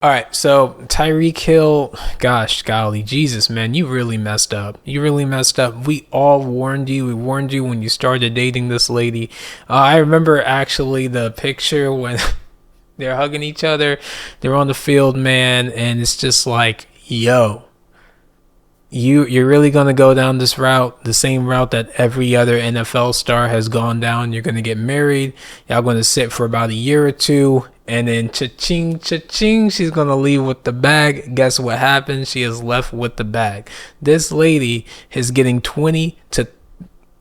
All right, so Tyreek Hill, gosh, golly, Jesus, man, you really messed up. You really messed up. We all warned you. We warned you when you started dating this lady. I remember actually the picture when they're hugging each other. They're on the field, man, and it's just like, yo, you're really gonna go down this route, the same route that every other NFL star has gone down. You're gonna get married. Y'all gonna sit for about a year or two, and then cha-ching, cha-ching, she's gonna leave with the bag. Guess what happens? She is left with the bag. This lady is getting 20 to,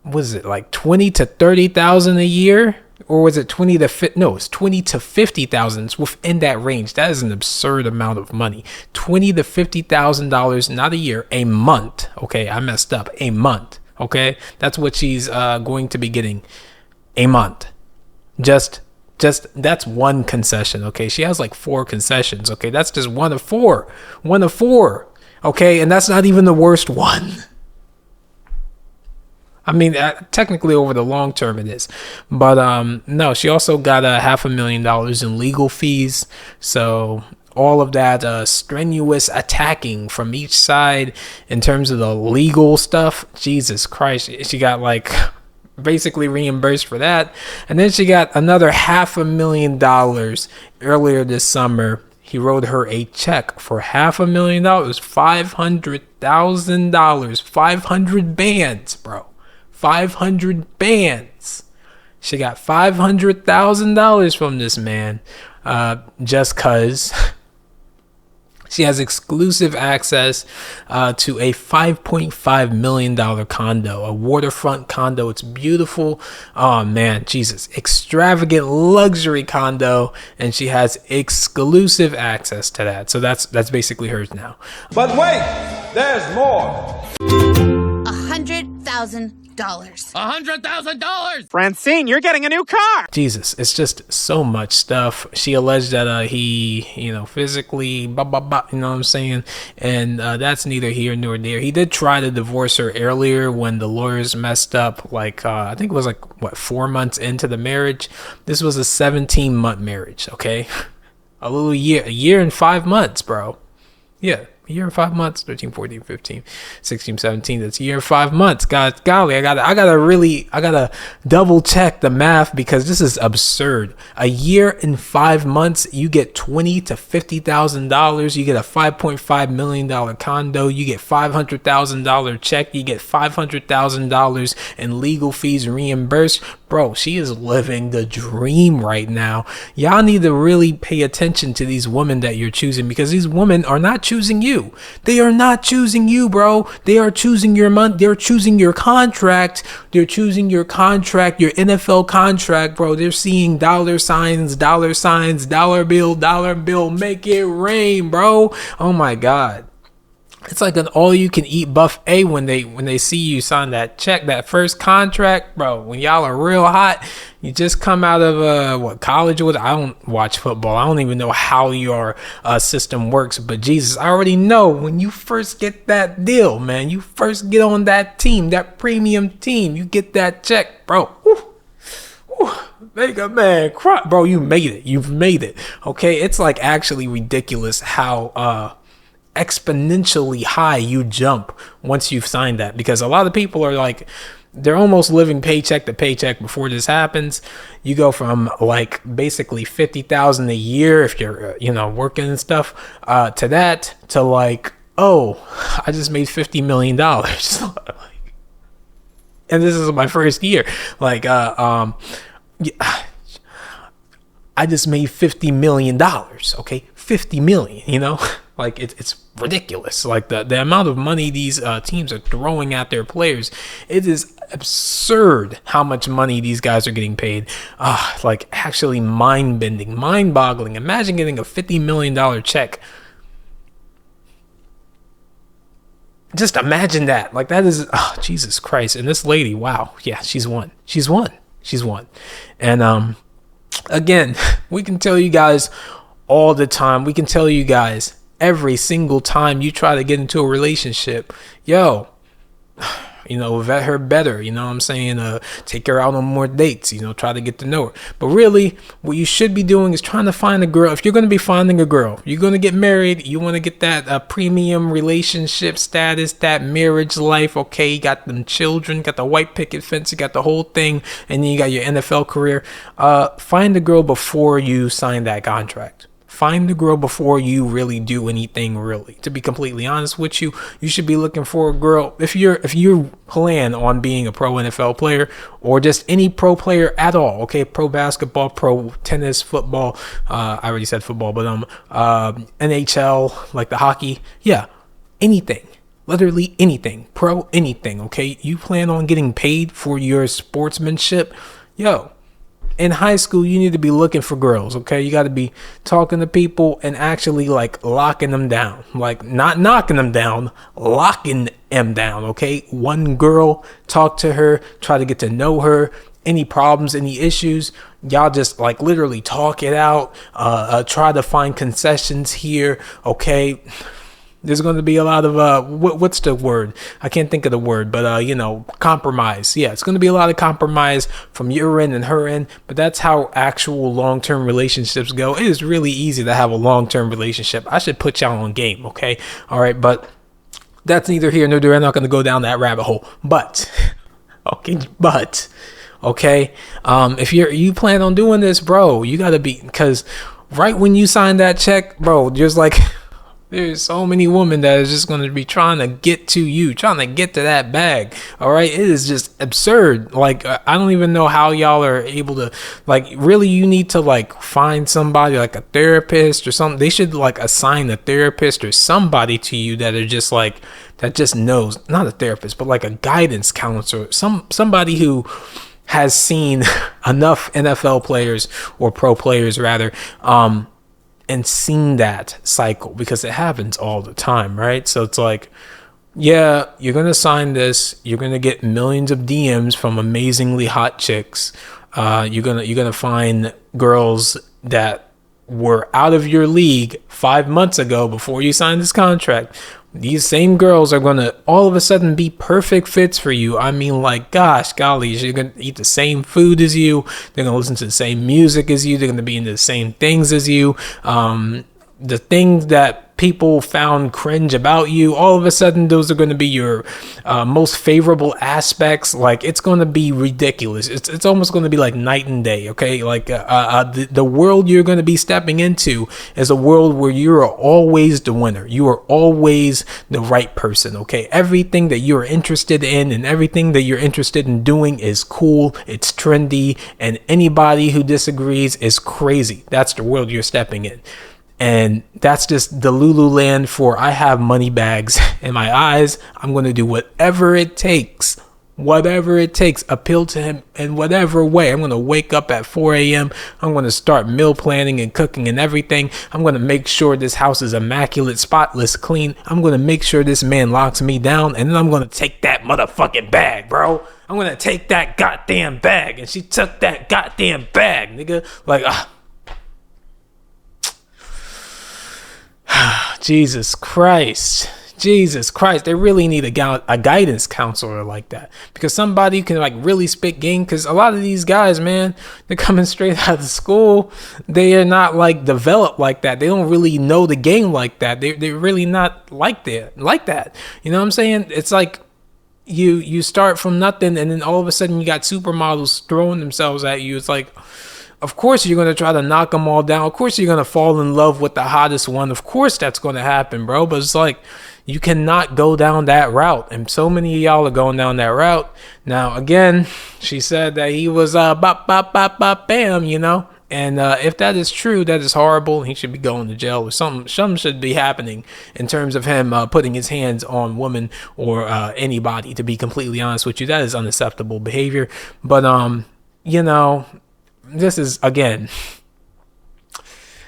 what is it, like 20 to 30,000 a year? Or was it 20 to no, it's 20 to 50,000. It's within that range. That is an absurd amount of money. 20 to $50,000, not a year, a month. Okay, I messed up. A month. Okay, that's what she's going to be getting a month. Just that's one concession. Okay, she has like 4 concessions. Okay, that's just one of 4. One of 4. Okay, and that's not even the worst one. I mean, technically over the long term it is, but no, she also got $500,000 in legal fees. So all of that strenuous attacking from each side in terms of the legal stuff, Jesus Christ, she got like basically reimbursed for that. And then she got another $500,000 earlier this summer. He wrote her a check for $500,000, $500,000, 500 bands, bro. 500 bands. She got $500,000 from this man, just cause she has exclusive access to a $5.5 million condo, a waterfront condo. It's beautiful. Oh man, Jesus, extravagant luxury condo, and she has exclusive access to that. So that's basically hers now. But wait, there's more. $100,000. $100,000! Francine, you're getting a new car! Jesus, it's just so much stuff. She alleged that he, physically, you know what I'm saying? And that's neither here nor there. He did try to divorce her earlier when the lawyers messed up, like, I think it was like, 4 months into the marriage? This was a 17-month marriage, okay? A year and 5 months, bro. Yeah. A year and 5 months, 13, 14, 15, 16, 17. That's a year and 5 months. God, golly, I gotta double check the math because this is absurd. A year and 5 months, you get $20,000 to $50,000. You get a $5.5 million condo. You get $500,000 check. You get $500,000 in legal fees reimbursed. Bro, she is living the dream right now. Y'all need to really pay attention to these women that you're choosing, because these women are not choosing you. They are not choosing you, bro. They are choosing your month. They're choosing your contract. They're choosing your contract, your NFL contract, bro. They're seeing dollar signs, dollar bill, make it rain, bro. Oh my God. It's like an all-you-can-eat buffet when they see you sign that check, that first contract, bro. When y'all are real hot, you just come out of college or I don't watch football. I don't even know how your system works. But Jesus, I already know when you first get that deal, man. You first get on that team, that premium team. You get that check, bro. Make a man cry, bro. You made it. You've made it. Okay, it's like actually ridiculous how exponentially high you jump once you've signed that, because a lot of people are like, they're almost living paycheck to paycheck before this happens. You go from like basically 50,000 a year if you're working and stuff to that to like, oh, I just made $50 million. And this is my first year. Like I just made $50 million. Okay, 50 million, like it's ridiculous. Like the amount of money these teams are throwing at their players, it is absurd how much money these guys are getting paid. Like actually mind-bending, mind-boggling. Imagine getting a $50 million check. Just imagine that. Like that is, Jesus Christ. And this lady, wow, yeah, she's won. And again, we can tell you guys all the time. We can tell you guys every single time you try to get into a relationship, yo, vet her better, you know what I'm saying? Take her out on more dates, try to get to know her. But really, what you should be doing is trying to find a girl. If you're going to be finding a girl, you're going to get married, you want to get that premium relationship status, that marriage life, okay? You got them children, got the white picket fence, you got the whole thing, and then you got your NFL career. Find a girl before you sign that contract. Find the girl before you really do anything, really. To be completely honest with you, you should be looking for a girl. If you plan on being a pro NFL player or just any pro player at all, okay, pro basketball, pro tennis, football, I already said football, but NHL, like the hockey, yeah, anything. Literally anything, pro anything, okay? You plan on getting paid for your sportsmanship, yo. In high school, you need to be looking for girls, okay? You got to be talking to people and actually like locking them down. Like not knocking them down, locking them down, okay? One girl, talk to her, try to get to know her. Any problems, any issues, y'all just like literally talk it out. Try to find concessions here, okay? There's going to be a lot of what's the word? I can't think of the word, but compromise. Yeah, it's going to be a lot of compromise from your end and her end, but that's how actual long-term relationships go. It is really easy to have a long-term relationship. I should put y'all on game, okay? All right, but that's neither here nor there. I'm not going to go down that rabbit hole. But if you plan on doing this, bro, you got to be, because right when you sign that check, bro, there's so many women that is just going to be trying to get to you, trying to get to that bag. All right. It is just absurd. Like, I don't even know how y'all are able to, like, really, you need to like find somebody like a therapist or something. They should like assign a therapist or somebody to you that are just like, that just knows, not a therapist, but like a guidance counselor, somebody who has seen enough NFL players or pro players rather, and seen that cycle, because it happens all the time, right? So it's like, yeah, you're going to sign this. You're going to get millions of DMs from amazingly hot chicks. You're going to find girls that were out of your league 5 months ago before you signed this contract. These same girls are going to all of a sudden be perfect fits for you. I mean, like, gosh, golly, you're going to eat the same food as you. They're going to listen to the same music as you. They're going to be into the same things as you. The things that people found cringe about you, all of a sudden, those are going to be your most favorable aspects. Like, it's going to be ridiculous. It's almost going to be like night and day, okay? Like, the world you're going to be stepping into is a world where you are always the winner. You are always the right person, okay? Everything that you're interested in and everything that you're interested in doing is cool, it's trendy, and anybody who disagrees is crazy. That's the world you're stepping in. And that's just the Lululand for I have money bags in my eyes. I'm going to do whatever it takes, appeal to him in whatever way. I'm going to wake up at 4 a.m. I'm going to start meal planning and cooking and everything. I'm going to make sure this house is immaculate, spotless, clean. I'm going to make sure this man locks me down. And then I'm going to take that motherfucking bag, bro. I'm going to take that goddamn bag. And she took that goddamn bag, nigga. Like, Jesus Christ. They really need a guidance counselor like that, because somebody can like really spit game, because a lot of these guys, man, they're coming straight out of school. They are not like developed like that. They don't really know the game like that. They're really not like that. You know what I'm saying? It's like you start from nothing, and then all of a sudden you got supermodels throwing themselves at you. It's like, of course you're going to try to knock them all down. Of course you're going to fall in love with the hottest one. Of course that's going to happen, bro. But it's like, you cannot go down that route. And so many of y'all are going down that route. Now, again, she said that he was bop, bop, bop, bop, bam, you know. And if that is true, that is horrible. He should be going to jail, or something should be happening in terms of him putting his hands on women or anybody, to be completely honest with you. That is unacceptable behavior. But, this is, again,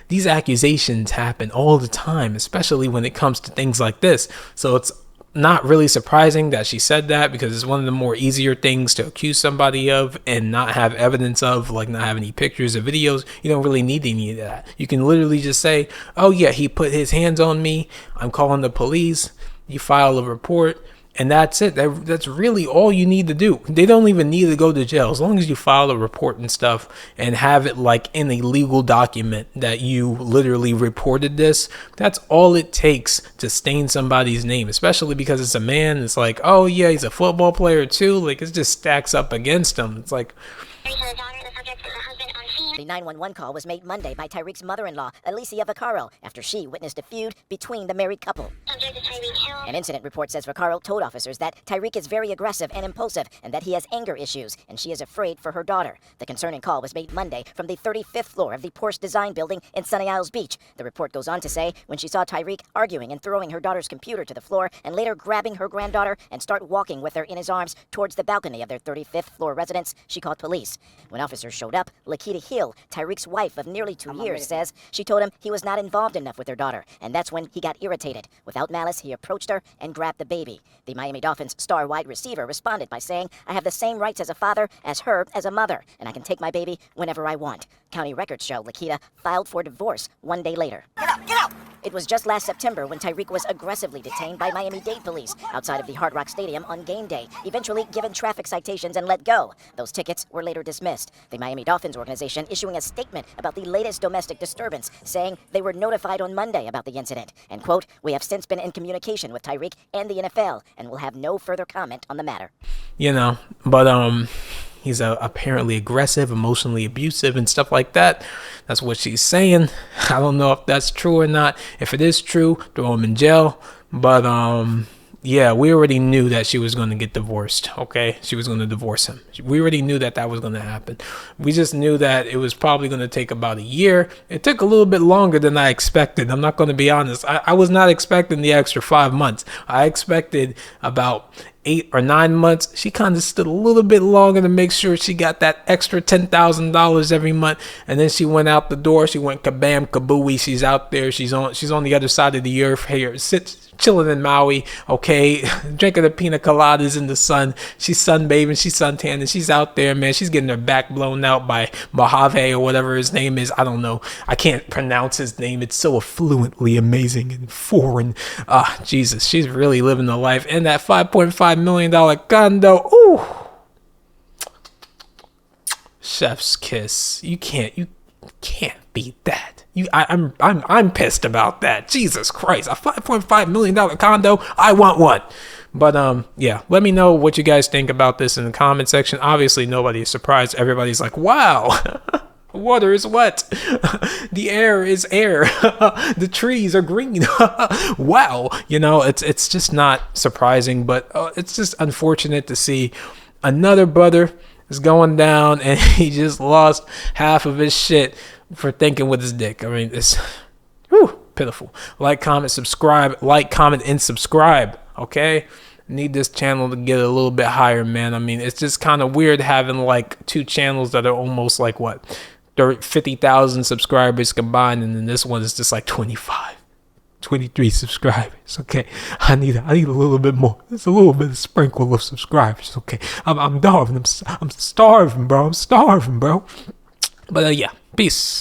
these accusations happen all the time, especially when it comes to things like this. So it's not really surprising that she said that, because it's one of the more easier things to accuse somebody of and not have evidence of, like not have any pictures or videos. You don't really need any of that. You can literally just say, oh yeah, he put his hands on me. I'm calling the police. You file a report. And that's it. That's really all you need to do. They don't even need to go to jail. As long as you file a report and stuff and have it like in a legal document that you literally reported this, that's all it takes to stain somebody's name, especially because it's a man. It's like, oh yeah, he's a football player too. Like, it just stacks up against him. It's like, The 911 call was made Monday by Tyreek's mother-in-law, Alicia Vaccaro, after she witnessed a feud between the married couple. An incident report says Vaccaro told officers that Tyreek is very aggressive and impulsive and that he has anger issues, and she is afraid for her daughter. The concerning call was made Monday from the 35th floor of the Porsche Design building in Sunny Isles Beach. The report goes on to say when she saw Tyreek arguing and throwing her daughter's computer to the floor and later grabbing her granddaughter and start walking with her in his arms towards the balcony of their 35th floor residence, she called police. When officers showed up, Lakita Hill, Tyreek's wife of nearly 2 years, says she told him he was not involved enough with her daughter, and that's when he got irritated. Without malice, he approached her and grabbed the baby. The Miami Dolphins star wide receiver responded by saying, "I have the same rights as a father as her as a mother, and I can take my baby whenever I want." County records show Lakita filed for divorce 1 day later. Get out! Get out! It was just last September when Tyreek was aggressively detained by Miami-Dade police outside of the Hard Rock Stadium on game day, eventually given traffic citations and let go. Those tickets were later dismissed. The Miami Dolphins organization issuing a statement about the latest domestic disturbance, saying they were notified on Monday about the incident. And, quote, "We have since been in communication with Tyreek and the NFL and will have no further comment on the matter." But he's apparently aggressive, emotionally abusive, and stuff like that. That's what she's saying. I don't know if that's true or not. If it is true, throw him in jail. But yeah, we already knew that she was going to get divorced. Okay, she was going to divorce him. We already knew that was going to happen. We just knew that it was probably going to take about a year. It took a little bit longer than I expected. I'm not going to be honest. I was not expecting the extra 5 months. I expected about 8 or 9 months. She kind of stood a little bit longer to make sure she got that extra $10,000 every month, and then she went out the door. She went kabam kabooey. She's out there. She's on the other side of the earth here, chilling in Maui, okay, drinking the pina coladas in the sun. She's sunbathing, she's suntanning, she's out there, man. She's getting her back blown out by Mojave or whatever his name is. I don't know. I can't pronounce his name. It's so fluently amazing and foreign. Jesus, she's really living the life. And that $5.5 million condo, ooh, chef's kiss. You can't beat that. I'm pissed about that. Jesus Christ, a $5.5 million condo. I want one. But yeah, let me know what you guys think about this in the comment section. Obviously, nobody is surprised. Everybody's like, wow. Water is wet. The air is air. The trees are green. Wow. It's just not surprising, but it's just unfortunate to see another brother is going down and he just lost half of his shit for thinking with his dick. I mean, it's pitiful. Like, comment, subscribe. Like, comment, and subscribe. Okay? Need this channel to get a little bit higher, man. I mean, it's just kind of weird having like 2 channels that are almost like 50,000 subscribers combined, and then this one is just like 23 subscribers. Okay, I need a little bit more. It's a little bit of sprinkle of subscribers. Okay, I'm starving. I'm starving, bro. But yeah, peace.